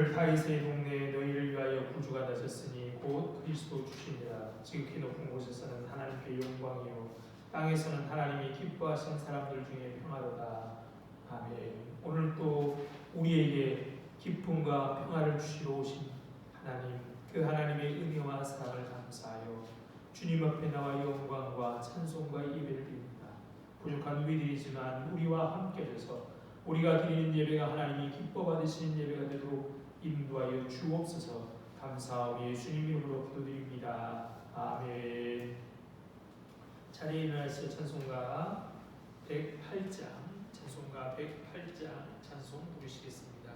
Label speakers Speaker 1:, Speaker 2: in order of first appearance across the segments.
Speaker 1: 오늘 다윗의 동네에 너희를 위하여 구주가 나셨으니 곧 그리스도 주시니라. 지극히 높은 곳에서는 하나님께 영광이요 땅에서는 하나님이 기뻐하신 사람들 중에 평화로다. 아멘. 오늘 또 우리에게 기쁨과 평화를 주시러 오신 하나님, 그 하나님의 은혜와 사랑을 감사하여 주님 앞에 나와 영광과 찬송과 예배를 드립니다. 부족한 우리들이지만 우리와 함께 하셔서 우리가 드리는 예배가 하나님이 기뻐 받으시는 예배가 되도록 인도하여 주옵소서. 감사하오니 예수님 이름으로 기도드립니다. 아멘. 자리에 일어나서 찬송가 108장 찬송 부르시겠습니다.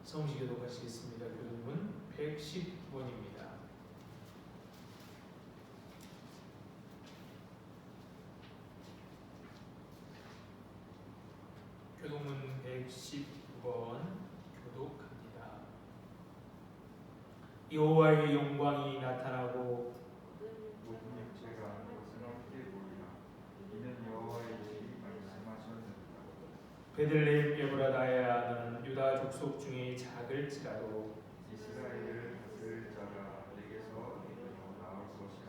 Speaker 1: 성시교도 가시겠습니다. 교도문 119번입니다. 교도문 119번 교독합니다. 여호와의 영광이 나타나고
Speaker 2: 모든 육체가 것은 어떻게 보리라. 이는 여호와의 일이 말씀하셨느니라.
Speaker 1: 베들레헴 에브라다야, 너는 유다 족속 중에 작을지라도
Speaker 2: 이스라엘을 다스릴 자가 내게서 이르러 나올 것이라.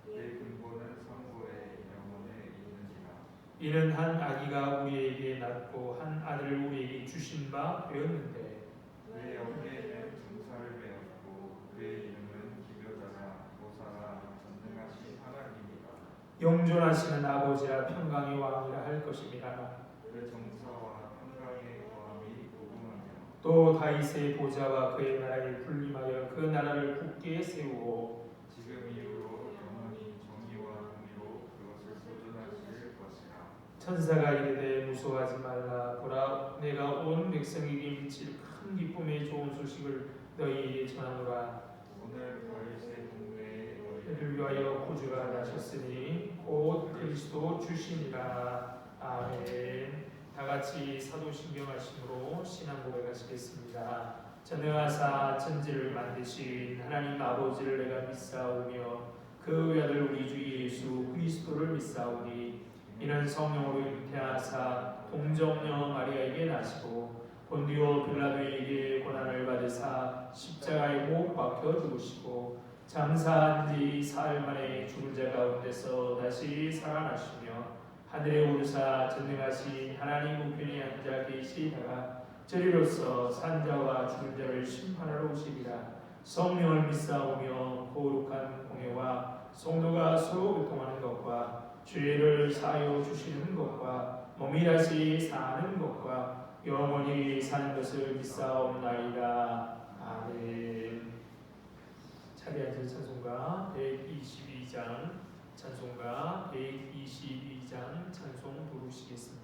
Speaker 2: 내 근본은 성부의 영혼에 있느니라.
Speaker 1: 이는 한 아기가 우리에게 낳고 한 아들을 우리에게 주신 바 되었는데
Speaker 2: 그의 어깨에는 등살을 베었고 그의 이름은 기묘자라 보사라 전능하신 하나님이라.
Speaker 1: 영존하시는 아버지라 평강의 왕이라 할 것입니다.
Speaker 2: 그 정사와 평강의 고함이 무궁하며
Speaker 1: 또 다윗의 보좌와 그의 나라를 군림하여 그 나라를 굳게 세우고
Speaker 2: 지금 이후로 영원히 정의와 공의로 그것을 보존하실 것이라.
Speaker 1: 천사가 이르되 무서워하지 말라. 보라, 내가 온 백성에게 미칠 큰 기쁨의 좋은 소식을 너희에게 전하노라.
Speaker 2: 오늘 다윗의 동네에
Speaker 1: 너희를 위하여 구주가 나셨으니 곧 그리스도 주시니라. 아멘. 다같이 사도신경하심으로 신앙 고백하시겠습니다. 전능하사 천지를 만드신 하나님 아버지를 내가 믿사오며 그 외아들 우리 주 예수 그리스도를 믿사오니 이는 성령으로 잉태하사 동정녀 마리아에게 나시고 본디오 빌라도에게 고난을 받으사 십자가에 못 박혀 죽으시고 장사한 지 사흘 만에 죽은 자 가운데서 다시 살아나시며 하늘에 오르사 전능하신 하나님 우편에 앉아 계시다가 저리로서 산자와 죽은 자를 심판하러 오시리라. 성령을 믿사오며 거룩한 공회와 성도가 서로 교통하는 것과 죄를 사하여 주시는 것과 몸이 다시 사는 것과 영원히 사는 것을 믿사옵나이다. 아멘. 차례 앉은 찬송가 122장 찬송가 122장 찬송 부르시겠습니다.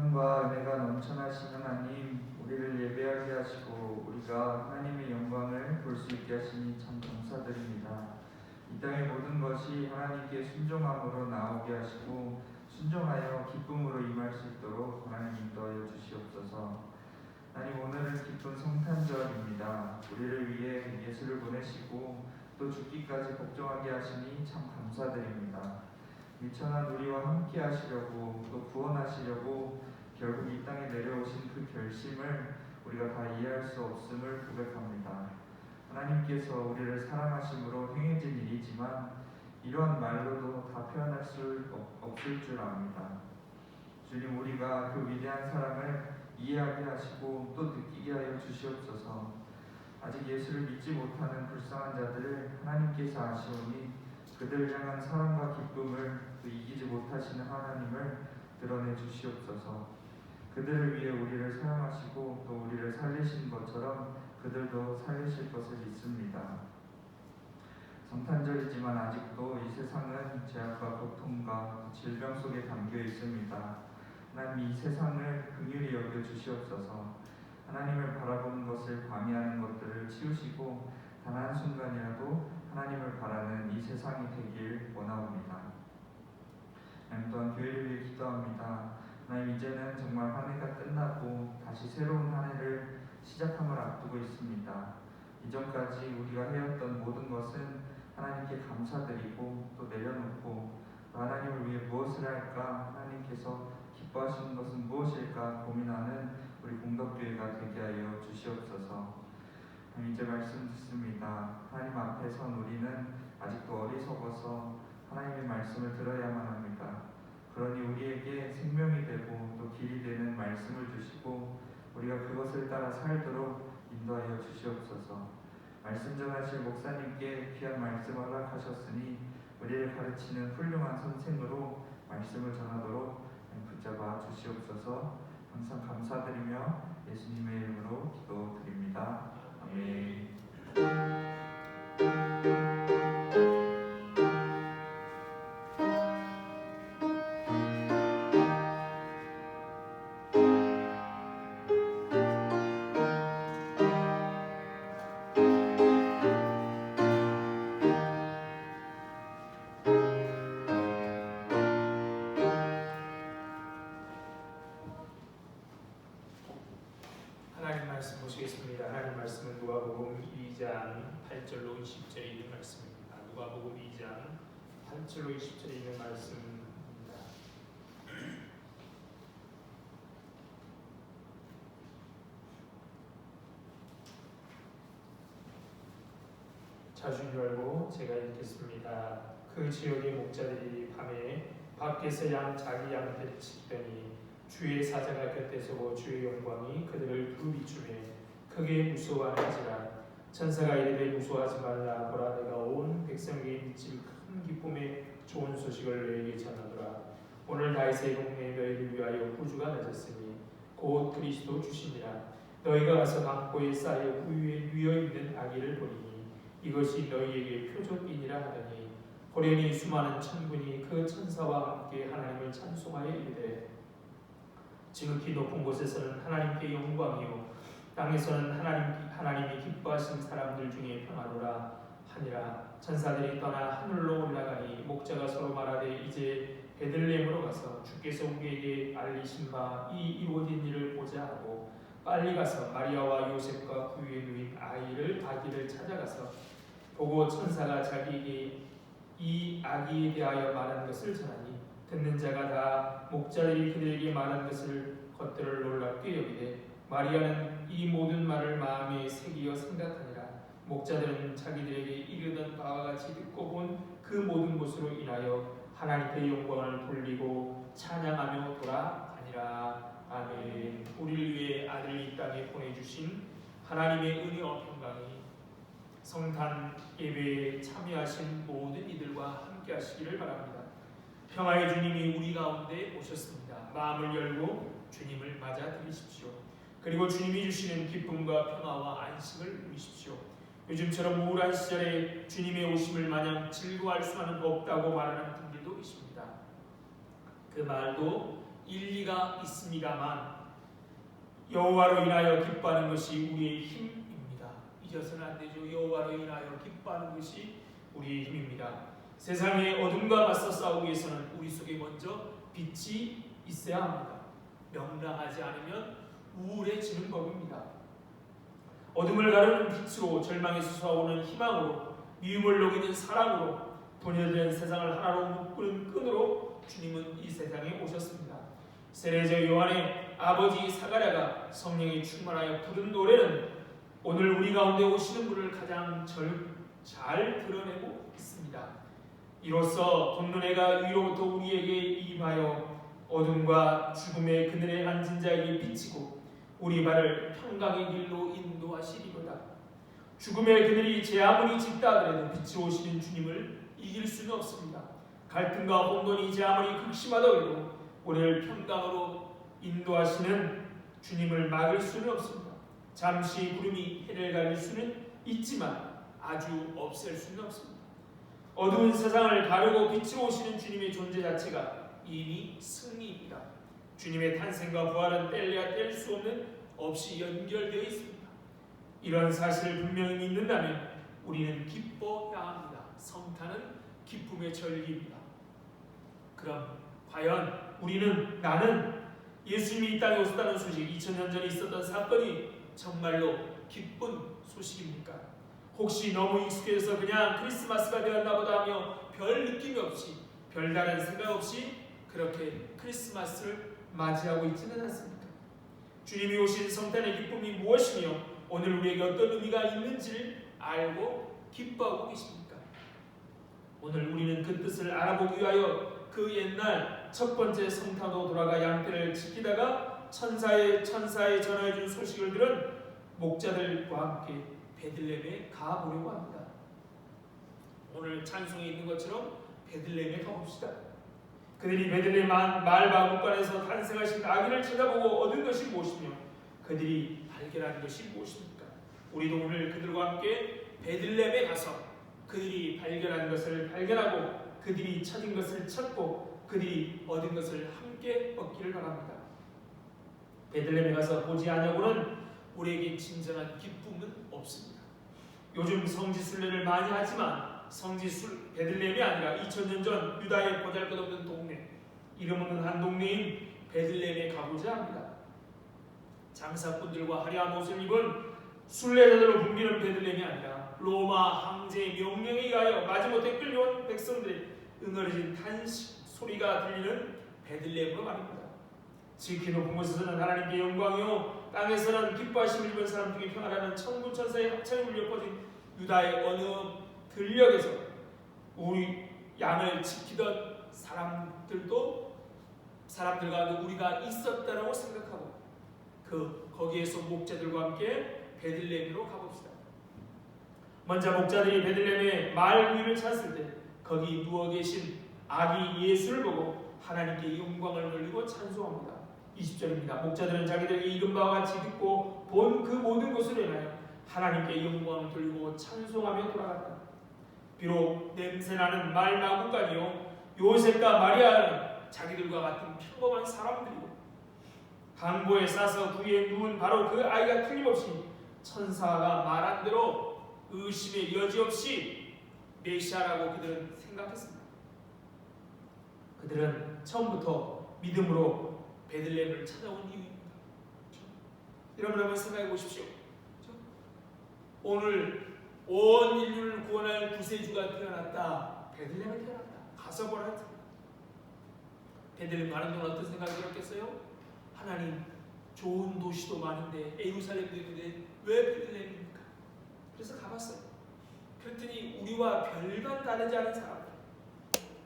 Speaker 3: 사랑과 은혜가 넘쳐나신 하나님, 우리를 예배하게 하시고 우리가 하나님의 영광을 볼 수 있게 하시니 참 감사드립니다. 이 땅의 모든 것이 하나님께 순종함으로 나오게 하시고 순종하여 기쁨으로 임할 수 있도록 하나님 인도하여 주시옵소서. 하나님, 오늘은 기쁜 성탄절입니다. 우리를 위해 예수를 보내시고 또 죽기까지 복종하게 하시니 참 감사드립니다. 미천한 우리와 함께 하시려고 또 구원하시려고 결국 이 땅에 내려오신 그 결심을 우리가 다 이해할 수 없음을 고백합니다. 하나님께서 우리를 사랑하심으로 행해진 일이지만 이러한 말로도 다 표현할 수 없을 줄 압니다. 주님, 우리가 그 위대한 사랑을 이해하게 하시고 또 느끼게 하여 주시옵소서. 아직 예수를 믿지 못하는 불쌍한 자들을 하나님께서 아시오니 그들을 향한 사랑과 기쁨을 또 이기지 못하시는 하나님을 드러내 주시옵소서. 그들을 위해 우리를 사용하시고 또 우리를 살리신 것처럼 그들도 살리실 것을 믿습니다. 성탄절이지만 아직도 이 세상은 죄악과 고통과 질병 속에 담겨 있습니다. 하나님, 이 세상을 긍휼히 여겨 주시옵소서. 하나님을 바라보는 것을 방해하는 것들을 치우시고 단 한순간이라도 하나님을 바라는 이 세상이 되길 원하옵니다. 또한 교회를 위해 기도합니다. 하나님, 이제는 정말 한 해가 끝나고 다시 새로운 한 해를 시작함을 앞두고 있습니다. 이전까지 우리가 해왔던 모든 것은 하나님께 감사드리고 또 내려놓고 또 하나님을 위해 무엇을 할까, 하나님께서 기뻐하시는 것은 무엇일까 고민하는 우리 공덕교회가 되게 하여 주시옵소서. 이제 말씀 듣습니다. 하나님 앞에 선 우리는 아직도 어리석어서 하나님의 말씀을 들어야만 합니다. 그러니 우리에게 생명이 되고 또 길이 되는 말씀을 주시고 우리가 그것을 따라 살도록 인도하여 주시옵소서. 말씀 전하실 목사님께 귀한 말씀을 허락하셨으니 우리를 가르치는 훌륭한 선생으로 말씀을 전하도록 붙잡아 주시옵소서. 항상 감사드리며 예수님의 이름으로 기도드립니다. 아멘.
Speaker 1: 하나님 말씀 보시겠습니다. 하나님 말씀은 누가복음 2장 8절로 20절에 있는 말씀입니다. 누가복음 2장 8절로 20절에 있는 말씀입니다. 자주인 줄 알고 제가 읽겠습니다. 그 지역의 목자들이 밤에 밖에서 자기 양들을 치더니 주의 사자가 곁에 서고 주의 영광이 그들을 두루비추매 크게 무서워하는지라. 천사가 이르되 무서워하지 말라. 보라, 내가 온 백성에게 미칠 큰 기쁨의 좋은 소식을 너희에게 전하노라. 오늘 다윗의 동네에 너희를 위하여 구주가 나셨으니 곧 그리스도 주시니라. 너희가 가서 강보에 쌓여 구유에 누워있는 아기를 보리니 이것이 너희에게 표적이니라 하더니 호련히 수많은 천군이 그 천사와 함께 하나님을 찬송하여 이르되 지극히 높은 곳에서는 하나님께 영광이요 땅에서는 하나님이 기뻐하신 사람들 중에 평화로라 하니라. 천사들이 떠나 하늘로 올라가니 목자가 서로 말하되 이제 베들레헴으로 가서 주께서 우리에게 알리신 바 이 이루어진 일을 보자 하고 빨리 가서 마리아와 요셉과 구유에 누인 아기를 찾아가서 보고 천사가 자기에게 이 아기에 대하여 말한 것을 전하니 듣는 자가 다 목자들이 그들에게 말한 것을 겉들을 놀랍게 여기되 마리아는 이 모든 말을 마음에 새기어 생각하니라. 목자들은 자기들에게 이르던 바와 같이 듣고 본 그 모든 것으로 인하여 하나님께 영광을 돌리고 찬양하며 돌아가니라. 아멘. 우리를 위해 아들을 이 땅에 보내주신 하나님의 은혜와 평강이 성탄 예배에 참여하신 모든 이들과 함께 하시기를 바랍니다. 평화의 주님이 우리 가운데 오셨습니다. 마음을 열고 주님을 맞아 들이십시오. 그리고 주님이 주시는 기쁨과 평화와 안식을 누리십시오. 요즘처럼 우울한 시절에 주님의 오심을 마냥 즐거워할 수는 없다고 말하는 분들도 계십니다. 그 말도 일리가 있습니다만 여호와로 인하여 기뻐하는 것이 우리의 힘입니다. 잊어서는 안 되죠. 여호와로 인하여 기뻐하는 것이 우리의 힘입니다. 세상의 어둠과 맞서 싸우기 위해서는 우리 속에 먼저 빛이 있어야 합니다. 명랑하지 않으면 우울해지는 법입니다. 어둠을 가르는 빛으로, 절망에서 솟아오는 희망으로, 미움을 녹이는 사랑으로, 분열된 세상을 하나로 묶는 끈으로 주님은 이 세상에 오셨습니다. 세례자 요한의 아버지 사가랴가 성령이 충만하여 부른 노래는 오늘 우리 가운데 오시는 분을 가장 잘 드러내고 있습니다. 이로써 본문회가 위로부터 우리에게 임하여 어둠과 죽음의 그늘에 앉은 자에게 비치고 우리 발을 평강의 길로 인도하시리로다. 죽음의 그늘이 제 아무리 짙다 하더라도 빛이 오시는 주님을 이길 수는 없습니다. 갈등과 혼돈이 제 아무리 극심하더라도 우리를 평강으로 인도하시는 주님을 막을 수는 없습니다. 잠시 구름이 해를 가릴 수는 있지만 아주 없앨 수는 없습니다. 어두운 세상을 가르고 빛으로 오시는 주님의 존재 자체가 이미 승리입니다. 주님의 탄생과 부활은 뗄래야 뗄 수 없는 없이 연결되어 있습니다. 이런 사실을 분명히 믿는다면 우리는 기뻐해야 합니다. 성탄은 기쁨의 절기입니다. 그럼 과연 나는 예수님이 이 땅에 오셨다는 소식, 2000년 전에 있었던 사건이 정말로 기쁜 소식입니까? 혹시 너무 익숙해서 그냥 크리스마스가 되었나 보다 하며 별 느낌이 없이, 별다른 생각 없이 그렇게 크리스마스를 맞이하고 있지는 않습니까? 주님이 오신 성탄의 기쁨이 무엇이며 오늘 우리에게 어떤 의미가 있는지를 알고 기뻐하고 계십니까? 오늘 우리는 그 뜻을 알아보기 위하여 그 옛날 첫 번째 성탄으로 돌아가 양떼를 지키다가 천사에 전해준 소식을 들은 목자들과 함께 베들레헴에 가보려고 합니다. 오늘 찬송에 있는 것처럼 베들레헴에 가봅시다. 그들이 베들레헴 마을 마구간에서 탄생하신 아기를 찾아보고 얻은 것이 무엇이며 그들이 발견한 것이 무엇입니까? 우리도 오늘 그들과 함께 베들레헴에 가서 그들이 발견한 것을 발견하고 그들이 찾은 것을 찾고 그들이 얻은 것을 함께 얻기를 바랍니다. 베들레헴에 가서 보지 않냐고는 우리에게 진정한 기쁨은 없습니다. 요즘 성지순례를 많이 하지만 베들레헴이 아니라 2000년 전 유다의 보잘것없는 동네, 이름 없는 한 동네인 베들레헴에 가보자 합니다. 장사꾼들과 화려한 옷을 입은 순례자들로 붐비는 베들레헴이 아니라 로마 황제의 명령에 의하여 마지못해 끌려온 백성들의 응어리진 탄식 소리가 들리는 베들레헴으로 말입니다. 지극히 높은 곳에서는 하나님께 영광이요 땅에서는 기뻐하심을 입은 사람 중에 평안하는 천군 천사의 합창이 울려 퍼진 유다의 어느 들녘에서 우리 양을 지키던 사람들과 우리가 있었다라고 생각하고 거기에서 목자들과 함께 베들레헴으로 가봅시다. 먼저 목자들이 베들레헴의 마을 위를 찾았을 때 거기 누워 계신 아기 예수를 보고 하나님께 영광을 돌리고 찬송합니다. 20절입니다. 목자들은 자기들에게 이른 바와 같이 듣고 본 그 모든 것으로 인하여 하나님께 영광을 돌리고 찬송하며 돌아갔다. 비록 냄새나는 마을 마구간이요 요셉과 마리아는 자기들과 같은 평범한 사람들이고 강보에 싸서 그 위에 누운 바로 그 아이가 틀림없이 천사가 말한 대로 의심의 여지 없이 메시아라고 그들은 생각했습니다. 그들은 처음부터 믿음으로 베들레헴을 찾아온 이유입니다. 여러분 한번 생각해 보십시오. 오늘 온 인류를 구원할 구세주가 태어났다. 베들레헴에 태어났다. 가서 보라. 베들레헴 가는 동안 어떤 생각이 들었겠어요? 하나님, 좋은 도시도 많은데 예루살렘도 있는데 왜 베들레헴입니까? 그래서 가봤어요. 그랬더니 우리와 별반 다르지 않은 사람들,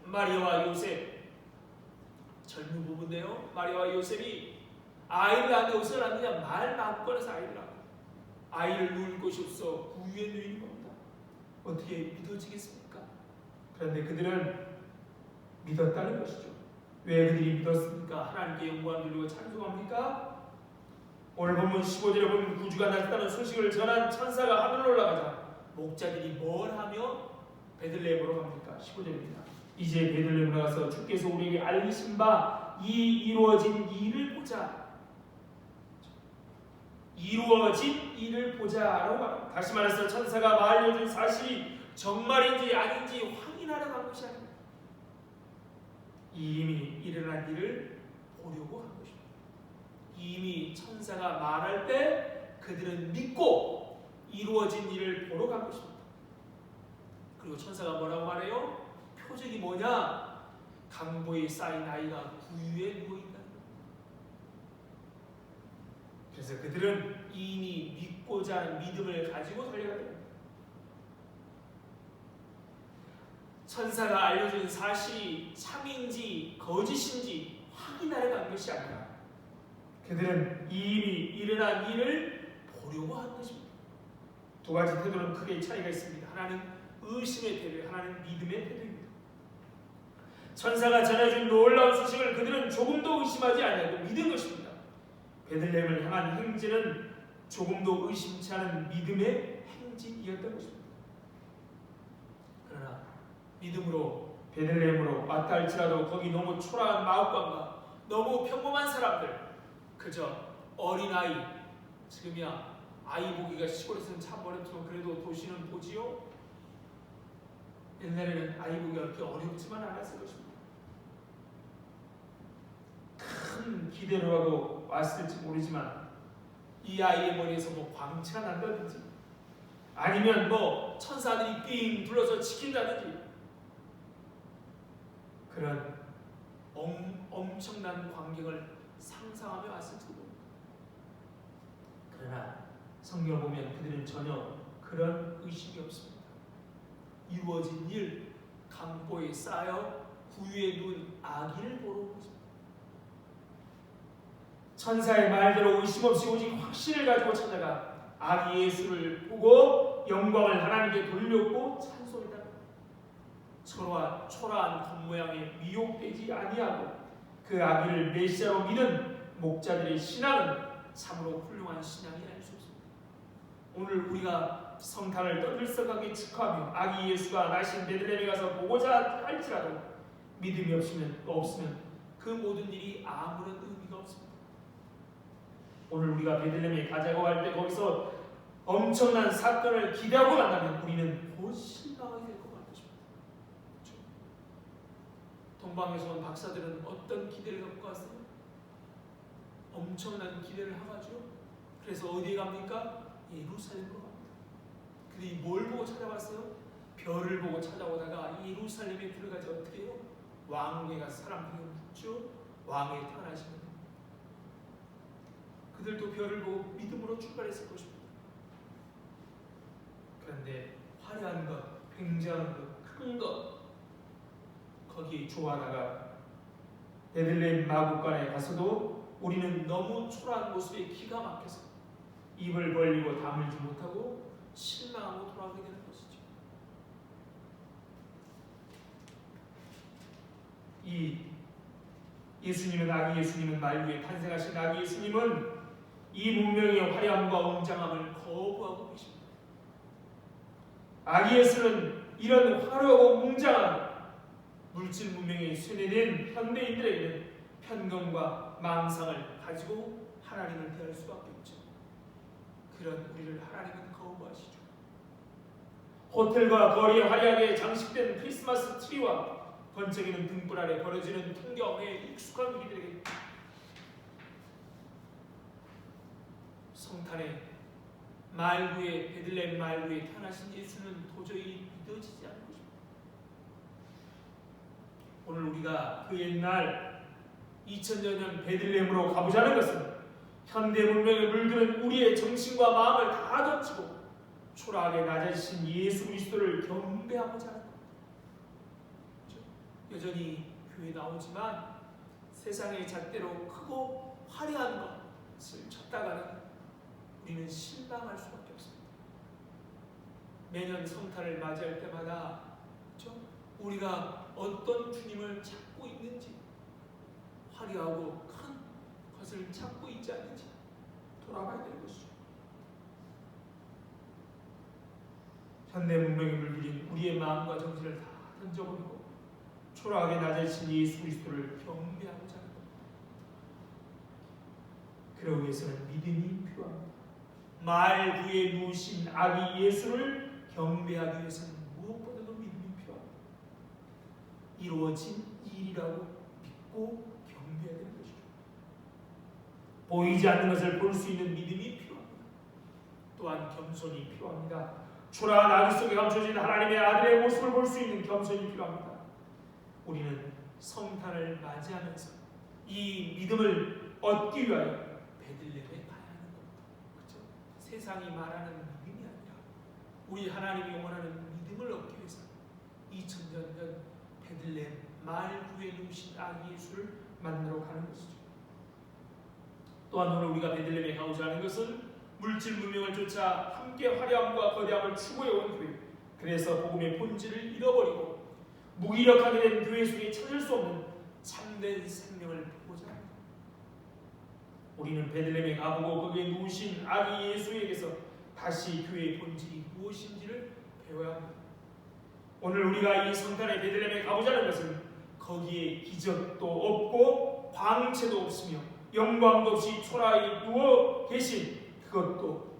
Speaker 1: 마리아와 요셉, 젊은 부부인데요. 마리아와 요셉이 아이를 낳는데 어디서 낳느냐? 마을 마구간에서 아이를 낳고 아이를 누울 곳이 없어 구유에 누이는 겁니다. 어떻게 믿어지겠습니까? 그런데 그들은 믿었다는 것이죠. 왜 그들이 믿었습니까? 하나님께 영광을 돌리고 찬송합니까? 오늘 본문 15절에 보면 구주가 나타나는 소식을 전한 천사가 하늘로 올라가자 목자들이 뭘 하며 베들레헴으로 갑니까? 15절입니다. 이제 베들레헴으로 가서 주께서 우리에게 알리신 바 이 이루어진 일을 보자. 이루어진 일을 보자라고 말합니다. 다시 말해서 천사가 말려준 사실이 정말인지 아닌지 확인하러 간 것이 아닙니다. 이미 일어난 일을 보려고 한 것입니다. 이미 천사가 말할 때 그들은 믿고 이루어진 일을 보러 간 것입니다. 그리고 천사가 뭐라고 말해요? 표적이 뭐냐? 강보에 쌓인 아이가 구유에 누워있다는 겁니다. 그래서 그들은 이미 믿고자 하는 믿음을 가지고 달려가야 됩니다. 천사가 알려준 사실이 참인지 거짓인지 확인하러 간 것이 아니라 그들은 이미 일어난 일을 보려고 한 것입니다. 두 가지 태도는 크게 차이가 있습니다. 하나는 의심의 태도, 하나는 믿음의 태도입니다. 천사가 전해준 놀라운 소식을 그들은 조금도 의심하지 아니하고 믿은 것입니다. 베들레헴을 향한 행진은 조금도 의심치 않은 믿음의 행진이었던 것입니다. 그러나 믿음으로 베들레헴으로 왔다 할지라도 거기 너무 초라한 마을관과 너무 평범한 사람들, 그저 어린아이, 지금이야 아이 보기가 시골에서는 참 어렵지만 그래도 도시는 보지요. 옛날에는 아이 보기가 그렇게 어렵지만 않았을 것입니다. 큰 기대를 하고 왔을지 모르지만 이 아이의 머리에서 뭐 광채가 난다든지 아니면 뭐 천사들이 삥 둘러서 지킨다든지 그런 엄청난 광경을 상상하며 왔을지도 모릅니다. 그러나 성경을 보면 그들은 전혀 그런 의식이 없습니다. 이루어진 일, 강보에 쌓여 구유에 누운 아기를 보러 온 것입니다. 천사의 말대로 의심 없이 오직 확신을 가지고 찾아가 아기 예수를 보고 영광을 하나님께 돌렸고 찬송했다. 초라한 겉모양에 미혹되지 아니하고 그 아기를 메시아로 믿은 목자들의 신앙은 참으로 훌륭한 신앙이 아닐 수 없습니다. 오늘 우리가 성탄을 떠들썩하게 축하하며 아기 예수가 나신 베들레헴에 가서 보고자 할지라도 믿음이 없으면 그 모든 일이 아무런 의미가 없습니다. 오늘 우리가 베들레헴에 가자고 할 때 거기서 엄청난 사건을 기대하고 만나면 우리는 곧 실망하게 될 것 같습니다. 그렇죠? 동방에서 온 박사들은 어떤 기대를 갖고 왔어요? 엄청난 기대를 하죠. 그래서 어디에 갑니까? 예루살렘으로 갑니다. 그들이 뭘 보고 찾아왔어요? 별을 보고 찾아오다가 예루살렘에 들어가지 어떻게 해요? 왕궁에 가서 사람들이 묻죠. 왕의 태어나시는 그들도 별을 보고 믿음으로 출발했을 것입니다. 그런데 화려한 것, 굉장한 것, 큰 것 거기에 좋아하다가 베들레헴 마구간에 가서도 우리는 너무 초라한 모습에 기가 막혀서 입을 벌리고 다물지 못하고 실망하고 돌아가게 되는 것이죠. 이 예수님은 아기 예수님은 말 위에 탄생하신 아기 예수님은 이 문명의 화려함과 웅장함을 거부하고 계십니다. 아기 예수는 이런 화려하고 웅장한 물질 문명에 쇠뇌된 현대인들에게는 편견과 망상을 가지고 하나님을 대할 수밖에 없죠. 그런 우리를 하나님은 거부하시죠. 호텔과 거리에 화려하게 장식된 크리스마스 트리와 번쩍이는 등불 아래 벌어지는 풍경에 익숙한 우리들에게 성탄의 말구에 베들레헴 말구에 태어나신 예수는 도저히 믿어지지 않는 것입니다. 오늘 우리가 그 옛날 2000여 년 베들레헴으로 가보자는 것은 현대 문명에 물드는 우리의 정신과 마음을 다 던지고 초라하게 낮아지신 예수 그리스도를 경배하고자 하는 겁니다. 여전히 교회 나오지만 세상의 잣대로 크고 화려한 것을 찾다가는 우리는 실망할 수밖에 없습니다. 매년 성탄을 맞이할 때마다 그렇죠? 우리가 어떤 주님을 찾고 있는지 화려하고 큰 것을 찾고 있지 않는지 돌아봐야 되는 것이죠. 현대 문명에 물들인 우리의 마음과 정신을 다 던져버리고 초라하게 낮아진 예수 그리스도를 경배하고자 하는 겁니다. 그러기 위해서는 믿음이 필요합니다. 말 위에 누우신 아기 예수를 경배하기 위해서는 무엇보다도 믿음이 필요합니다. 이루어진 일이라고 믿고 경배해야 되는 것이죠. 보이지 않는 것을 볼 수 있는 믿음이 필요합니다. 또한 겸손이 필요합니다. 초라한 아기 속에 감춰진 하나님의 아들의 모습을 볼 수 있는 겸손이 필요합니다. 우리는 성탄을 맞이하면서 이 믿음을 얻기 위하여 베들레헴에 가야 하는 겁니다. 그렇죠? 세상이 말하는 믿음이 아니라 우리 하나님이 원하는 믿음을 얻기 위해서 2000년 전 베들레헴 말구에 누우신 아기 예수를 만나러 가는 것이죠. 또한 오늘 우리가 베들레헴에 가고자 하는 것은 물질 문명을 쫓아 함께 화려함과 거대함을 추구해온 교회, 그래서 복음의 본질을 잃어버리고 무기력하게 된 교회 속에 찾을 수 없는 참된 생명을 보고자 합니다. 우리는 베들레헴에 가보고 거기에 누우신 아기 예수에게서 다시 교회의 본질이 무엇인지를 배워야 합니다. 오늘 우리가 이 성탄의 베들레헴에 가보자는 것은 거기에 기적도 없고 광채도 없으며 영광도 없이 초라히 누워 계신 그것도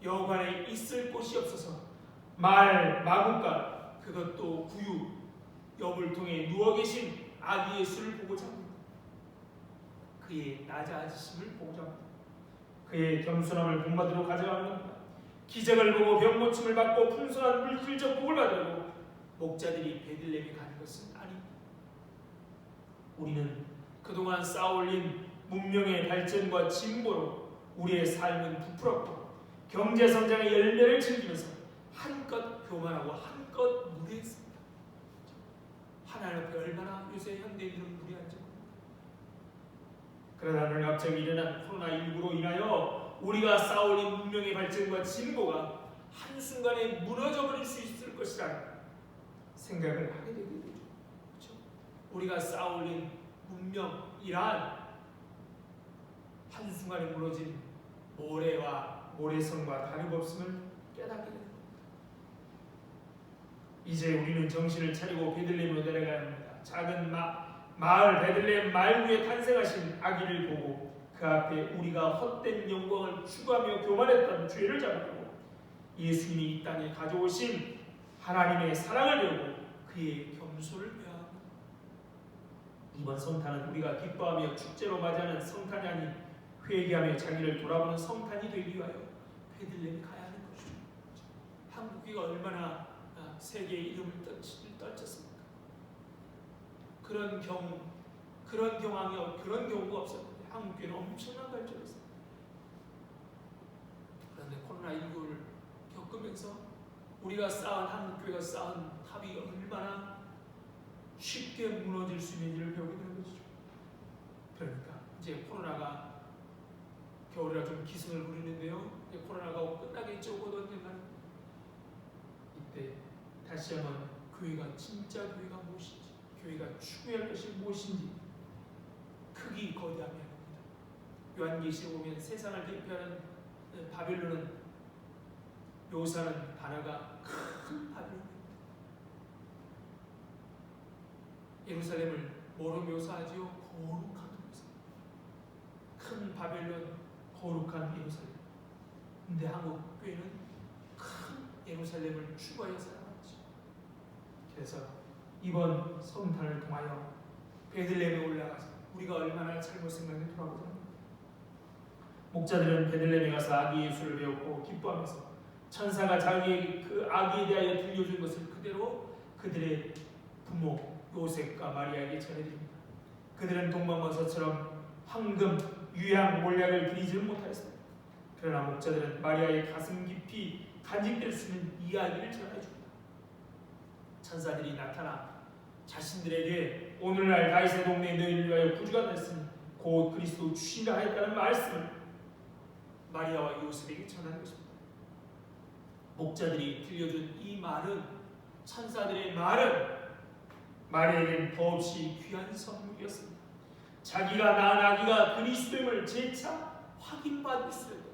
Speaker 1: 여관에 있을 곳이 없어서 마구간 그것도 구유 여물통에 누워 계신 아기 예수를 보고자 합니다. 그의 낮아지심을 보고자 합니다. 그의 겸손함을 본받으러 가져가는 겁니다. 기적을 보고 병 고침을 받고 풍성한 물질적 복을 받으려고 목자들이 베들레헴에 가는 것은 아닙니다. 우리는 그동안 쌓아올린 문명의 발전과 진보로 우리의 삶은 부풀었고 경제 성장의 열매를 즐기면서 한껏 교만하고 한껏 무례했습니다. 하나님 앞에 얼마나 요새 현대인들은 무례한지 모릅니다. 그러나 오늘 갑자기 일어난 코로나19로 인하여 우리가 쌓아올린 문명의 발전과 진보가 한순간에 무너져버릴 수 있을 것이라는 생각을 하게 되게 되죠. 그렇죠? 우리가 쌓아올린 문명이란 한순간에 무너진 모래성과 다름없음을 깨닫게 됩니다. 이제 우리는 정신을 차리고 베들레헴으로 내려가야 합니다. 작은 마을 베들레헴 말구에 탄생하신 아기를 보고 그 앞에 우리가 헛된 영광을 추구하며 교만했던 죄를 자복하고 예수님이 이 땅에 가져오신 하나님의 사랑을 배우고 그의 겸손을 배워야 합니다. 이번 성탄은 우리가 기뻐하며 축제로 맞이하는 성탄이 아닌 회개하며 자기를 돌아보는 성탄이 되기 위하여 베들레헴에 가야 하는 것이죠. 한국교회가 얼마나 세계의 이름을 떨쳤습니까? 그런 경우가 없었는데 한국교회는 엄청난 발전했습니다. 그런데 코로나19를 겪으면서 우리가 쌓은 한국교회가 쌓은 탑이 얼마나 쉽게 무너질 수 있는지를 배우게 되는 것이죠. 그러니까 이제 코로나가 겨울이라 좀 기승을 부리는데요. 이제 코로나가 끝나겠죠. 곧 언젠가는. 이때 다시 한번 교회가 진짜 교회가 무엇인지, 교회가 추구할 것이 무엇인지 크기 거대함이 아닙니다. 요한계시를 보면 세상을 대표하는 바벨론은 묘사하는 단어가 큰 바벨론입니다. 예루살렘을 뭐로 묘사하지요? 거룩한 묘사. 큰 바벨론, 거룩한 예루살렘. 근데 한국 교회는 큰 예루살렘을 추구하여 살아왔죠. 그래서 이번 성탄을 통하여 베들레헴에 올라가서 우리가 얼마나 잘못생겼는지 돌아보자 합니다. 목자들은 베들레헴에 가서 아기 예수를 배웠고 기뻐하면서 천사가 자기에게 그 아기에 대하여 들려준 것을 그대로 그들의 부모 요셉과 마리아에게 전해드립니다. 그들은 동방마사처럼 황금, 유향, 몰약을 드리지는 못하였습니다. 그러나 목자들은 마리아의 가슴 깊이 간직될 수 있는 이야기를 전해줍니다. 천사들이 나타나 자신들에게 오늘날 다윗의 동네에 너희를 위하여 구주가 됐으니 곧 그리스도 주시라 하였다는 말씀을 마리아와 요셉에게 전하는 것입니다. 목자들이 들려준 이 말은, 천사들의 말은 마리아에게는 더없이 귀한 선물이었습니다. 자기가 낳은 아기가 그리스도임을 재차 확인받을 수 있도록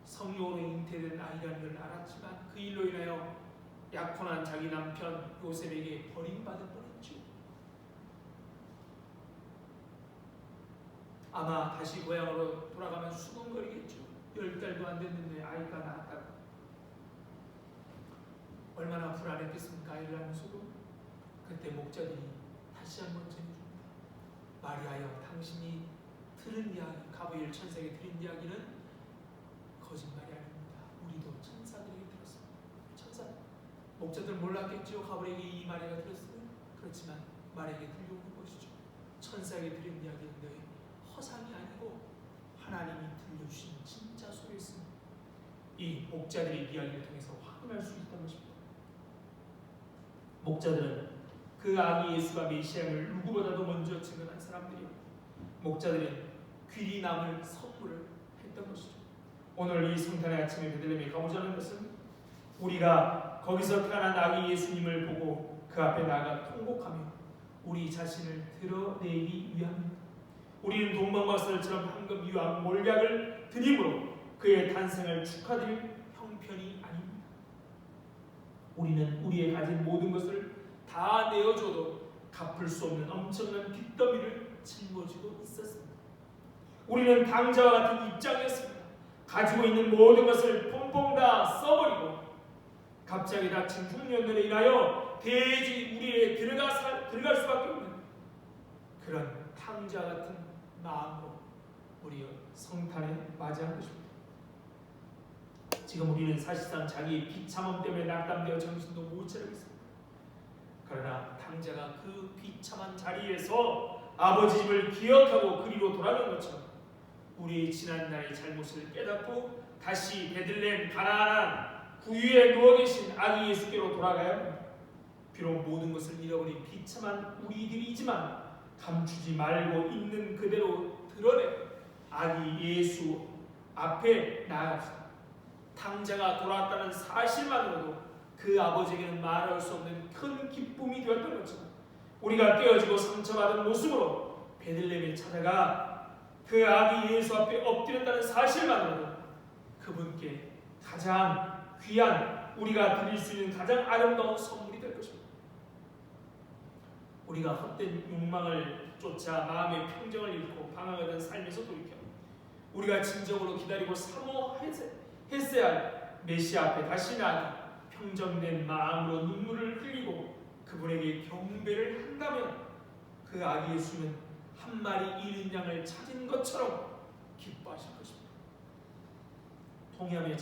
Speaker 1: 성령으로 잉태된 아이라는 걸 알았지만 그 일로 인하여 약혼한 자기 남편 요셉에게 버림받을 뻔했죠. 아마 다시 고향으로 돌아가면 수군거리겠죠. 10달도 안 됐는데 아이가 낳았다고. 얼마나 불안했겠습니까? 아이를 낳으면서도. 그때 목자들이 다시 한번 전해줍니다. 마리아여, 당신이 들은 이야기, 가브리엘 천사에게 들은 이야기는 거짓말이 아닙니다. 우리도 천사들에게 들었습니다. 천사. 목자들 몰랐겠죠. 가브리엘에게 이 마리아가 들었어요. 그렇지만 마리아에게 들려오는 것이죠. 천사에게 들은 이야기는 너의 허상이 아니고 하나님이 들려주신 진짜 소리였습니다. 이 목자들의 이야기를 통해서 확인할 수 있다는 것입니다. 목자들은 그 아기 예수가 메시아임을 누구보다도 먼저 증언한 사람들이었고 목자들은 귀리 남을 선물을 했던 것이죠. 오늘 이 성탄의 아침에 베들레헴에 가보자는 것은 우리가 거기서 태어난 아기 예수님을 보고 그 앞에 나아가 통곡하며 우리 자신을 드러내기 위함입니다. 우리는 동방마사처럼 황금, 유황, 몰약을 드림으로 그의 탄생을 축하드릴 형편이 아닙니다. 우리는 우리의 가진 모든 것을 다 내어줘도 갚을 수 없는 엄청난 빚더미를 짊어지고 있었습니다. 우리는 당자와 같은 입장이었습니다. 가지고 있는 모든 것을 펑펑 다 써버리고 갑자기 닥친 흉년들에 인하여 대지 우리에 들어갈 수밖에 없는 그런 탕자 같은 마음으로 우리 성탄에 맞이한 것입니다. 지금 우리는 사실상 자기의 비참함 때문에 낙담되어 정신도 못 차리고 있습니다. 그러나 탕자가 그 비참한 자리에서 아버지 집을 기억하고 그리로 돌아간 것처럼 우리의 지난날의 잘못을 깨닫고 다시 베들레헴 가나안 구유에 누워 계신 아기 예수께로 돌아가야 합니다. 비록 모든 것을 잃어버린 비참한 우리들이지만 감추지 말고 있는 그대로 드러내 아기 예수 앞에 나아갑시다. 탕자가 돌아왔다는 사실만으로도 그 아버지에게는 말할 수 없는 큰 기쁨이 되었던 것처럼 우리가 깨어지고 상처받은 모습으로 베들레헴에 찾아가 그 아기 예수 앞에 엎드렸다는 사실만으로도 그분께 가장 귀한 우리가 드릴 수 있는 가장 아름다운 선물이 될 것입니다. 우리가 헛된 욕망을 쫓아 마음의 평정을 잃고 방황하던 삶에서 돌이켜 우리가 진정으로 기다리고 사모했어야 할 메시아 앞에 다시 나아가 평정된 마음으로 눈물을 흘리고 그분에게 경배를 한다면 그 아기 예수는 한 마리 잃은 양을 찾은 것처럼 기뻐하실 것입니다. 통회하며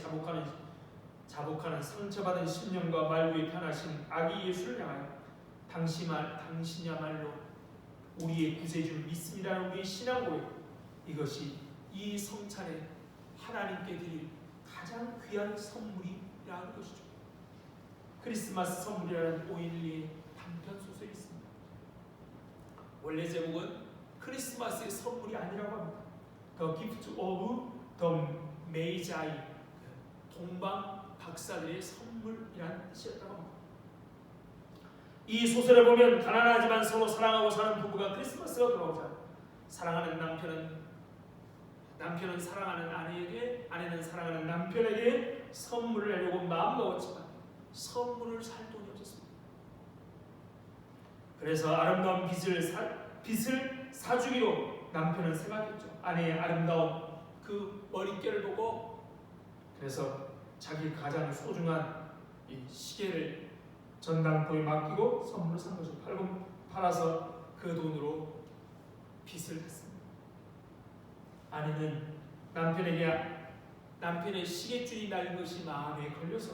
Speaker 1: 자복하는 상처받은 심령과 말구에 편하신 아기 예수를 향하여 당신이야말로 우리의 구세주를 믿습니다라는 우리의 신앙 고백, 이것이 이 성찬에 하나님께 드릴 가장 귀한 선물이라는 것이죠. 크리스마스 선물이라는 오일리의 단편 소설이 있습니다. 원래 제목은 크리스마스의 선물이 아니라고 합니다. The Gift of the Magi, 동방 박사들의 선물이라는 뜻이었다고 합니다. 이 소설을 보면 가난하지만 서로 사랑하고 사는 부부가 크리스마스가 돌아오자 사랑하는 남편은 사랑하는 아내에게, 아내는 사랑하는 남편에게 선물을 하려고 마음먹었지만 선물을 살 돈이 없었습니다. 그래서 아름다운 빚을 사주기로 남편은 생각했죠. 아내의 아름다운 그 머릿결을 보고 그래서 자기 가장 소중한 이 시계를 전당포에 맡기고 선물을 산 거죠. 팔아서 그 돈으로 빚을 냈습니다. 아내는 남편의 시계줄이 날린 것이 마음에 걸려서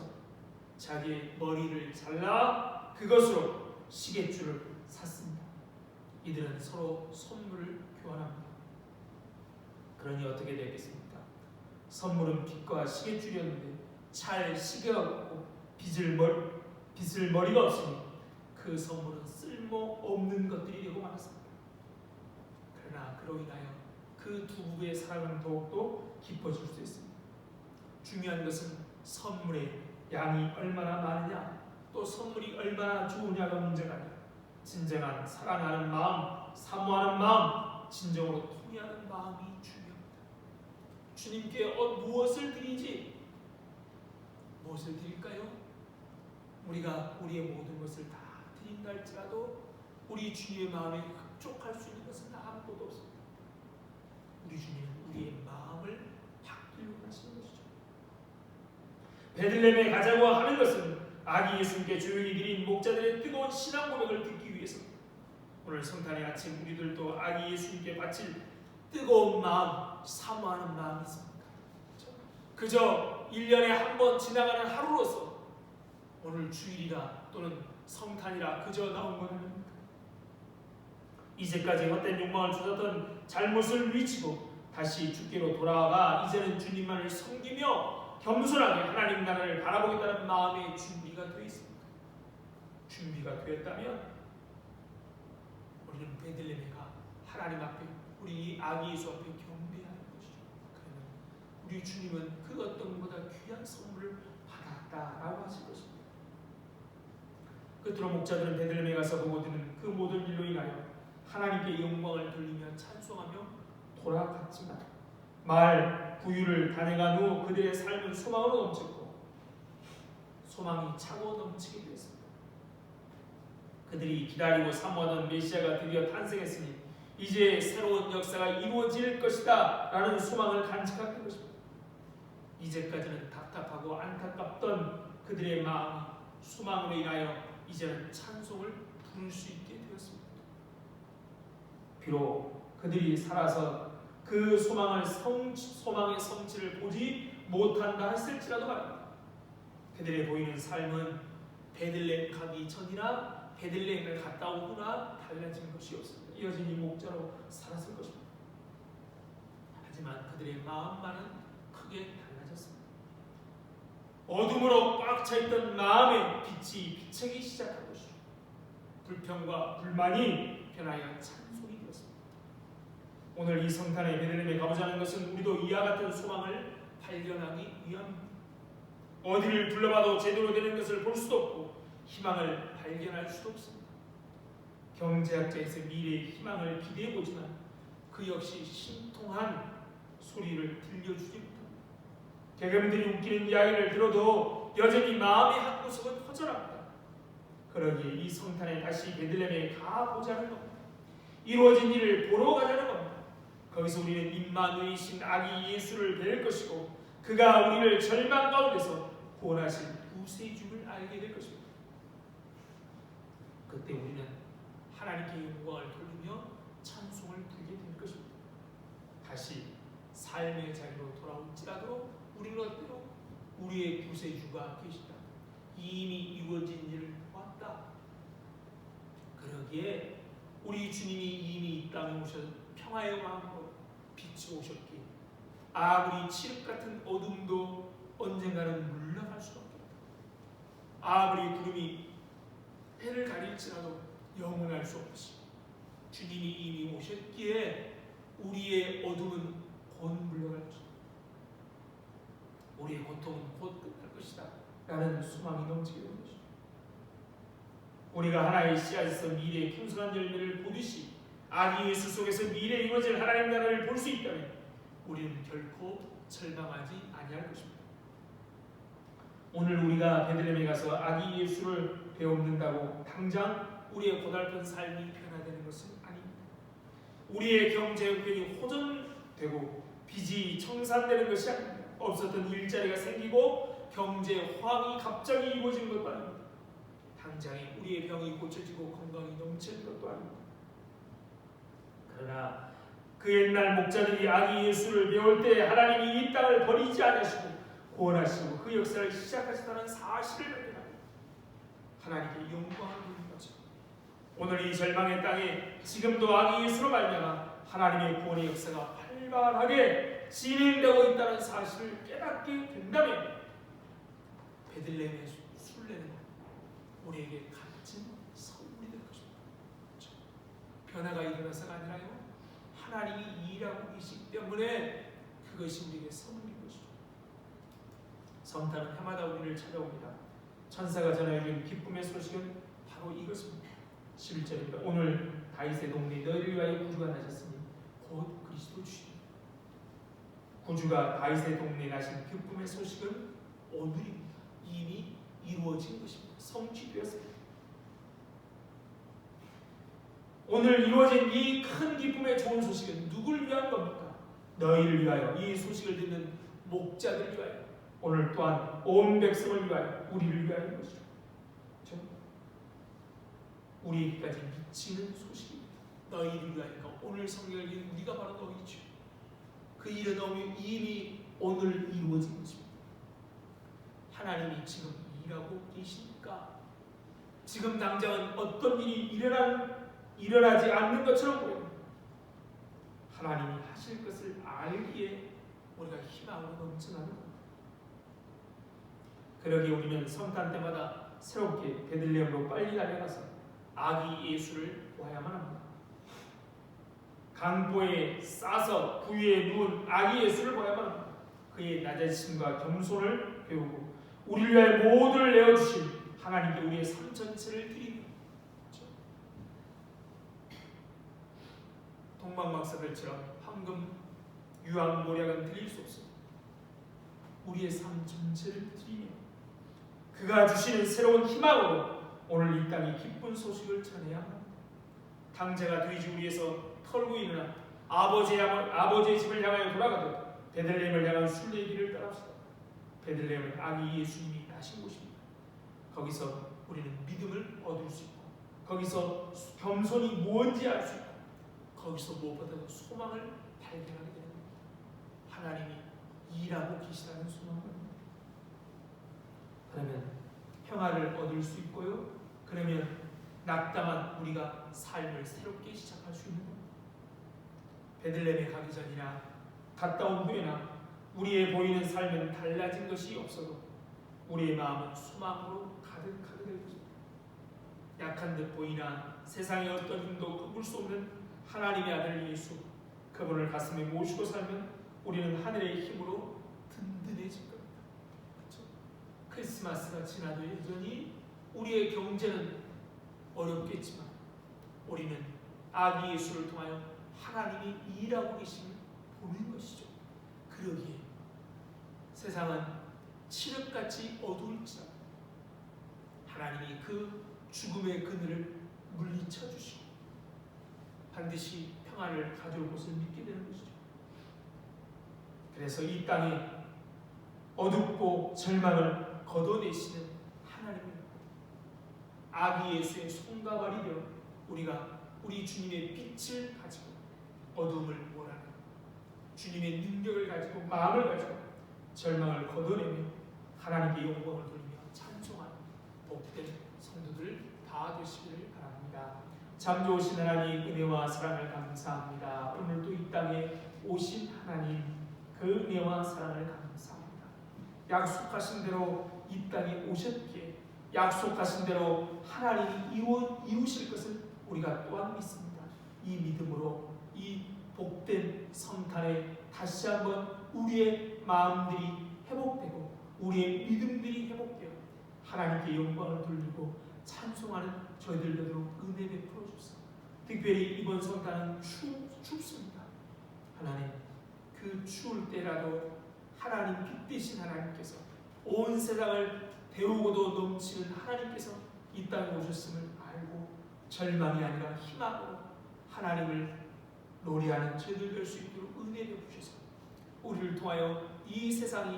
Speaker 1: 자기의 머리를 잘라 그것으로 시계줄을 샀습니다. 이들은 서로 선물을 교환합니다. 그러니 어떻게 되겠습니까? 선물은 빚과 시계줄이었는데 잘 시계가 없고 빚을 머리가 없으니 그 선물은 쓸모없는 것들이 되고 말았습니다. 그러나 그로 인하여 그 두 부부의 사랑은 더욱더 깊어질 수 있습니다. 중요한 것은 선물의 양이 얼마나 많으냐, 또 선물이 얼마나 좋으냐가 문제가 아니라 진정한 사랑하는 마음, 사모하는 마음, 진정으로 통회하는 마음이 중요합니다. 주님께 무엇을 드리지? 무엇을 드릴까요? 우리가 우리의 모든 것을 다 드린다 할지라도 우리 주님의 마음에 흡족할 수 있는 것은 아무것도 없습니다. 우리 주님은 우리의 마음을 받들고 가시는 것이죠. 베들레헴에 가자고 하는 것은 아기 예수님께 조용히 드린 목자들의 뜨거운 신앙 고백을 듣기 위해서입니다. 오늘 성탄의 아침 우리들도 아기 예수님께 바칠 뜨거운 마음, 사모하는 마음이 있습니까? 그저 1년에 한 번 지나가는 하루로서 오늘 주일이라 또는 성탄이라 그저 나온 건 아닙니까? 이제까지 헛된 욕망을 쫓았던 잘못을 위치고 다시 주께로 돌아가 이제는 주님만을 섬기며 겸손하게 하나님 나라를 바라보겠다는 마음의 준비가 되어 있습니다. 준비가 되었다면 우리는 베들레헴에 가 하나님 앞에 우리 아기 예수 앞에 경배하는 것이죠. 그러면 우리 주님은 그 어떤 것보다 귀한 선물을 받았다라고 하실 것입니다. 끝으로 목자들은 베들레헴에 가서 보고 드는 그 모든 일로 인하여 하나님께 영광을 돌리며 찬송하며 돌아갔지만 마을 구유를 다녀간 후 그들의 삶은 소망으로 넘쳤고 소망이 차고 넘치게 되었습니다. 그들이 기다리고 사모하던 메시아가 드디어 탄생했으니 이제 새로운 역사가 이루어질 것이다 라는 소망을 간직하게 된 것입니다. 이제까지는 답답하고 안타깝던 그들의 마음이 소망으로 인하여 이제는 찬송을 부를 수 있게 되었습니다. 비록 그들이 살아서 그 소망의 성취를 보지 못한다 했을지라도 말입니다. 그들의 보이는 삶은 베들레헴 가기 전이나 베들레헴을 갔다 오거나 달라진 것이 없습니다. 여전히 목자로 살았을 것입니다. 하지만 그들의 마음만은 크게 달라졌습니다. 어둠으로 꽉 차있던 마음의 빛이 비치기 시작한 것이죠. 불평과 불만이 변하여 찬송이 되었습니다. 오늘 이 성탄의 베들레헴에 가보자는 것은 우리도 이와 같은 소망을 발견하기 위함입니다. 어디를 둘러봐도 제대로 되는 것을 볼 수도 없고 희망을 발견할 수도 없습니다. 경제학자에서 미래의 희망을 기대해보지만 그 역시 신통한 소리를 들려주지 못합니다. 개그맨들이 웃기는 이야기를 들어도 여전히 마음의 한 구석은 허전합니다. 그러기에 이 성탄에 다시 베들레헴에 가보자는 겁니다. 이루어진 일을 보러 가자는 겁니다. 거기서 우리는 임마누엘이신 아기 예수를 뵐 것이고 그가 우리를 절망 가운데서 구원하실 구세주를 알게 될 것입니다. 그때 우리는 하나님께 영광을 돌리며 찬송을 드리게 될 것입니다. 다시 삶의 자리로 돌아올지라도 우리는 어때요? 우리의 구세주가 계시다. 이미 이루어진 일을 보았다. 그러기에 우리 주님이 이미 이 땅에 오셔서 평화의 왕으로 빛이 오셨기에 아무리 칠흑 같은 어둠도 언젠가는 물러갈 수밖에 없다. 아무리 구름이 해를 가릴지라도 영원할 수 없이 주님이 이미 오셨기에 우리의 어둠은 곧 물러갈 것이다. 우리의 고통은 곧 끝날 것이다 라는 소망이 넘치게 된 것이다. 우리가 하나의 씨앗에서 미래의 풍성한 열매를 보듯이 아기 예수 속에서 미래에 이루어질 하나님 나라를 볼 수 있다면 우리는 결코 절망하지 아니할 것입니다. 오늘 우리가 베들레헴에 가서 아기 예수를 배웁는다고 당장 우리의 고달픈 삶이 변화되는 것은 아닙니다. 우리의 경제 형편이 호전되고 빚이 청산되는 것이 아닙니다. 없었던 일자리가 생기고 경제 화학이 갑자기 이루어진 것도 아닙니다. 당장에 우리의 병이 고쳐지고 건강이 넘치는 것도 아닙니다. 그러나 그 옛날 목자들이 아기 예수를 배울 때 하나님이 이 땅을 버리지 않으시고 구원하시고 그 역사를 시작하셨다는 사실을 발견합니다. 하나님께 영광을 돌리는 거죠. 오늘 이 절망의 땅에 지금도 아기 예수로 말미암아 하나님의 구원의 역사가 활발하게 진행되고 있다는 사실을 깨닫게 된다면 베들레헴의 순례는 우리에게 값진 선물이 될 것입니다. 그렇죠? 변화가 일어나서가 아니라요, 하나님이 일하고 계시기 때문에 그것이 우리에게 선물인 것이죠. 성탄은 해마다 우리를 찾아옵니다. 천사가 전해준 기쁨의 소식은 바로 이것입니다. 11절입니다. 오늘 다윗의 동네 너희를 위하여 구주가 나셨으니 곧 그리스도 주시니. 구주가 다윗의 동네에 나신 기쁨의 소식은 오늘입니다. 이미 이루어진 것입니다. 성취되었습니다. 오늘 이루어진 이 큰 기쁨의 좋은 소식은 누굴 위한 겁니까? 너희를 위하여, 이 소식을 듣는 목자들을 위하여, 오늘 또한 온 백성을 위하여, 우리를 위하여 것이죠. 그렇죠? 우리에게까지 미치는 소식입니다. 너희를 위하니까 오늘 성경을 읽는 우리가 바로 너희죠. 그 일은 이미 오늘 이루어진 것입니다. 하나님이 지금 일하고 계십니까? 지금 당장은 어떤 일이 일어나지 않는 것처럼 보입니다. 하나님이 하실 것을 알기에 우리가 희망으로 넘쳐나는 겁니다. 그러기에 우리는 성탄 때마다 새롭게 베들레헴으로 빨리 달려가서 아기 예수를 보아야만 합니다. 강보에 싸서 부위에 누운 아기 예수를 보아야만 합니다. 그의 낮아지심과 겸손을 배우고 우리를 위해 모두를 내어주신 하나님께 우리의 삶 전체를 드립니다. 그렇죠? 동방박사들처럼 황금, 유황, 모략은 드릴 수 없습니다. 우리의 삶 전체를 드리며 그가 주시는 새로운 희망으로 오늘 이 땅이 기쁜 소식을 전해야 합니다. 당자가 돼지 위에서 털고 일어나 아버지의 집을 향하여 돌아가듯 베들레헴을 향한 순례의 길을 따라갑시다. 베들레헴은 아기 예수님이 나신 곳입니다. 거기서 우리는 믿음을 얻을 수 있고 거기서 겸손이 무엇인지 알 수 있고 거기서 무엇보다도 소망을 발견하게 되는 겁니다. 하나님이 일하고 계시다는 소망을. 그러면 평화를 얻을 수 있고요. 그러면 낙담한 우리가 삶을 새롭게 시작할 수 있는 겁니다. 베들레헴에 가기 전이나 갔다 온 후에나 우리의 보이는 삶은 달라진 것이 없어도 우리의 마음은 소망으로 가득하게 될 것입니다. 약한 듯 보이나 세상의 어떤 힘도 꺾을 수 없는 하나님의 아들 예수, 그분을 가슴에 모시고 살면 우리는 하늘의 힘으로 든든해질 겁니다. 그렇죠? 크리스마스가 지나도 여전히 우리의 경제는 어렵겠지만 우리는 아기 예수를 통하여 하나님이 일하고 계심을 보는 것이죠. 그러기에 세상은 칠흑같이 어두울지라도 하나님이 그 죽음의 그늘을 물리쳐 주시고 반드시 평화를 가져올 것을 믿게 되는 것이죠. 그래서 이 땅에 어둡고 절망을 걷어내시는 하나님입니다. 아기 예수의 손과 발이 되어 우리가 우리 주님의 빛을 가지고 어둠을 몰아내 주님의 능력을 가지고 마음을 가지고 절망을 걷어내며 하나님께 영광을 돌리며 찬송하는 복된 성도들 다 되시기를 바랍니다. 참 좋으신 하나님, 은혜와 사랑을 감사합니다. 오늘도 이 땅에 오신 하나님, 그 은혜와 사랑을 감사합니다. 약속하신 대로 이 땅에 오셨기에 약속하신 대로 하나님이 이루실 것을 우리가 또한 믿습니다. 이 믿음으로 이 복된 성탄에 다시 한번 우리의 마음들이 회복되고 우리의 믿음들이 회복되어 하나님께 영광을 돌리고 찬송하는 저희들 되도록 은혜 베풀어 주옵소서. 특별히 이번 성탄은 춥습니다. 하나님, 그 추울 때라도 하나님 빛 대신 하나님께서 온 세상을 데우고도 넘치는 하나님께서 이 땅에 오셨음을 알고 절망이 아니라 희망으로 하나님을 노래하는 저희들 될 수 있도록 은혜 베푸셔서 우리를 통하여 이 세상이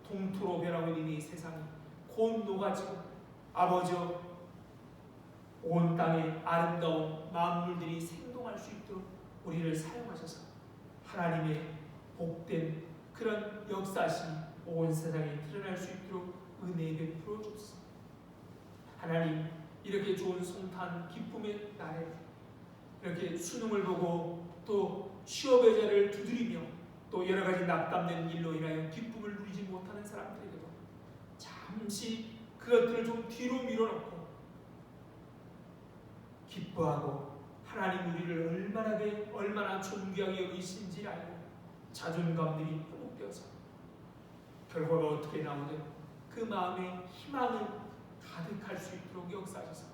Speaker 1: 동토로 변하고 있는 이 세상이 곧 녹아지고 아버지여 온 땅에 아름다운 만물들이 생동할 수 있도록 우리를 사용하셔서 하나님의 복된 그런 역사심이 온 세상에 드러날 수 있도록 은혜 베풀어 주옵소서. 하나님, 이렇게 좋은 성탄 기쁨의 날에 이렇게 수능을 보고 또 취업의 자를 두드리며 또 여러 가지 낙담된 일로 인하여 기쁨을 누리지 못하는 사람들에게도 잠시 그것들을 좀 뒤로 밀어놓고 기뻐하고 하나님 우리를 얼마나 존귀하게 여기신지 알고 자존감들이 회복되어서 결과가 어떻게 나오든 그 마음에 희망을 가득할 수 있도록 역사하셔서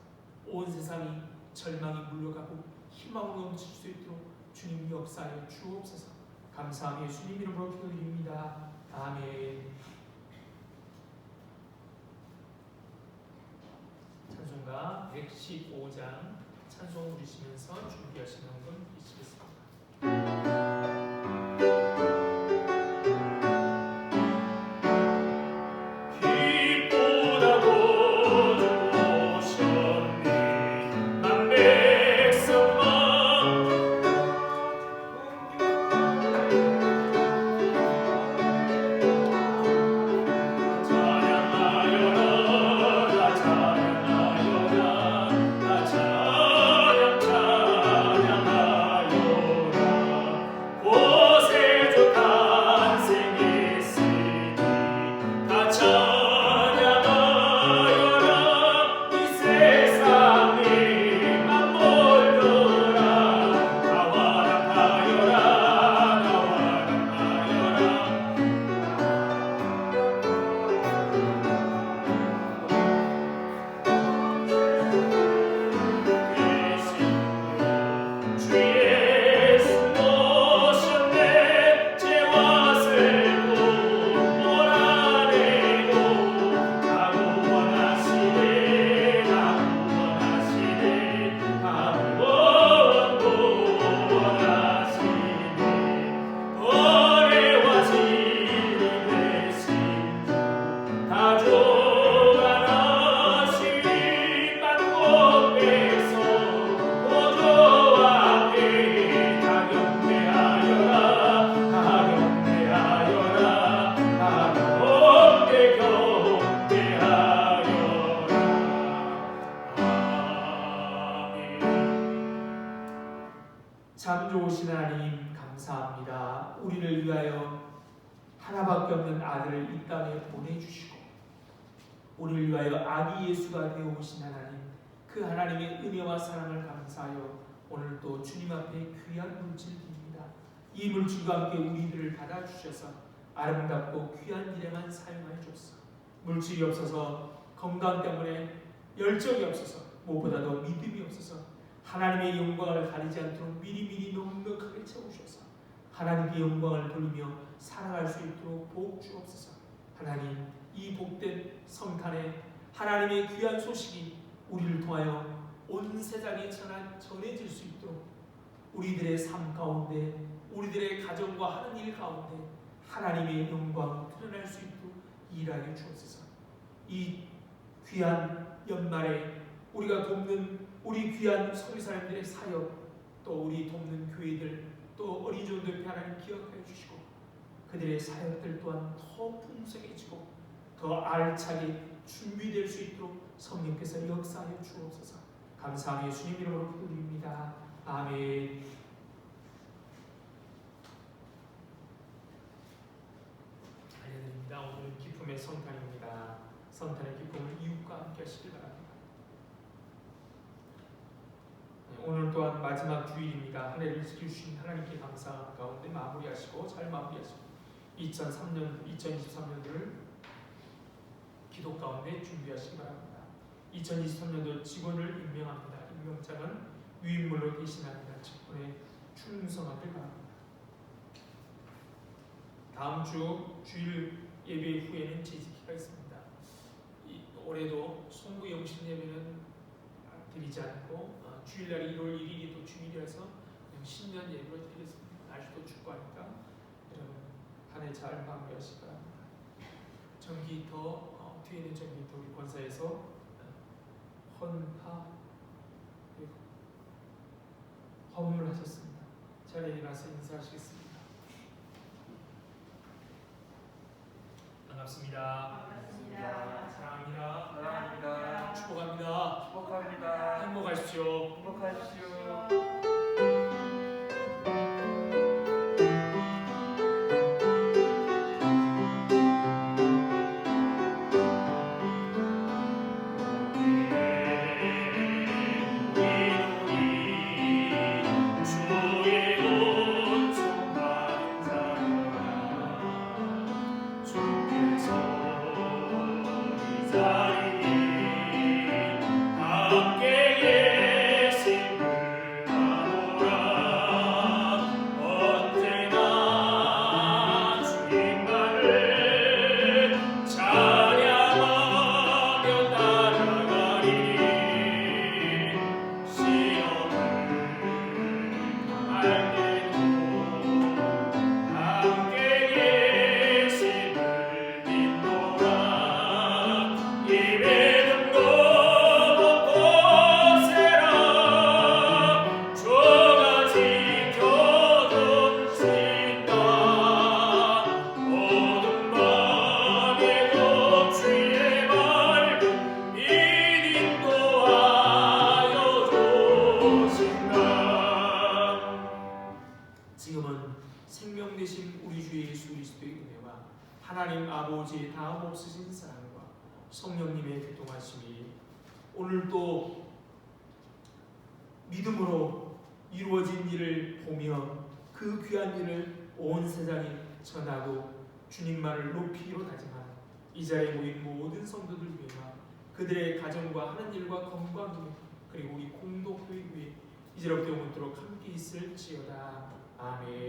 Speaker 1: 온 세상이 절망이 물러가고 희망으로 넘칠 수 있도록 주님 역사하여 주옵소서. 감사하며 예수님 이름으로 기도드립니다. 아멘. 찬송가 115장 찬송 부르시면서 준비하시는 분 계시겠습니다.
Speaker 4: 찬양하여
Speaker 1: 하나님 감사합니다. 우리를 위하여 하나밖에 없는 아들을 이 땅에 보내주시고 우리를 위하여 아기 예수가 되어 오신 하나님, 그 하나님의 은혜와 사랑을 감사하여 오늘 또 주님 앞에 귀한 물질 드립니다. 이 물질과 함께 우리들을 받아주셔서 아름답고 귀한 일에만 사용하여 주옵소서. 물질이 없어서, 건강 때문에 열정이 없어서, 무엇보다도 믿음이 없어서 하나님의 영광을 가리지 않도록 미리미리 넉넉하게 채우셔서 하나님의 영광을 돌리며 살아갈 수 있도록 복 주옵소서. 하나님, 이 복된 성탄에 하나님의 귀한 소식이 우리를 통하여 온 세상에 전해질 수 있도록 우리들의 삶 가운데, 우리들의 가정과 하는 일 가운데 하나님의 영광 드러날 수 있도록 일하여 주옵소서. 이 귀한 연말에 우리가 돕는 우리 귀한 선교사님들의 사역, 또 우리 돕는 교회들, 또 어린이종교회 하나님 기억하여 주시고 그들의 사역들 또한 더 풍성해지고 더 알차게 준비될 수 있도록 성령께서 역사하여 주옵소서. 감사하며 예수님 이름으로 기도드립니다. 아멘. 알려드립니다. 오늘은 기쁨의 성탄입니다. 성탄의 기쁨을 이웃과 함께 하시길 바랍니다. 오늘 또한 마지막 주일입니다. 한 해를 지켜주신 하나님께 감사 가운데 마무리하시고 잘 마무리하시고 2023년도를 기도 가운데 준비하시기 바랍니다. 2023년도 직원을 임명합니다. 임명장은 위임물로 대신합니다. 직분에 충성하길 바랍니다. 다음 주 주일 예배 후에는 재직기가 있습니다. 올해도 송구 영신 예배는 드리지 않고 주일날 1월 1일이 또 주일이라서 그냥 신년 예배로 드리겠습니다. 날씨도 춥고 하니까 여러분 한 해 잘 마무리하시기 바랍니다. 전기터 뒤에는 전기터 우리 권사에서 헌물하셨습니다. 자리에 일어나서 인사하시겠습니다. 반갑습니다. 사랑합니다.
Speaker 3: 사랑합니다.
Speaker 1: 축복합니다.
Speaker 3: 축복합니다.
Speaker 1: 행복하십시오.
Speaker 3: 행복하십시오.
Speaker 1: 지금은 생명 되신 우리 주 예수 그리스도의 은혜와 하나님 아버지의 다음 없으신 사랑과 성령님의 교통하심이 오늘도 믿음으로 이루어진 일을 보며 그 귀한 일을 온 세상에 전하고 주님만을 높이기로 다짐한 이 자리에 모인 모든 성도들 위해와 그들의 가정과 하는 일과 건강 위해 그리고 우리 공동교회 위해 이제로부터 영원토록 함께 있을지어다. 아멘.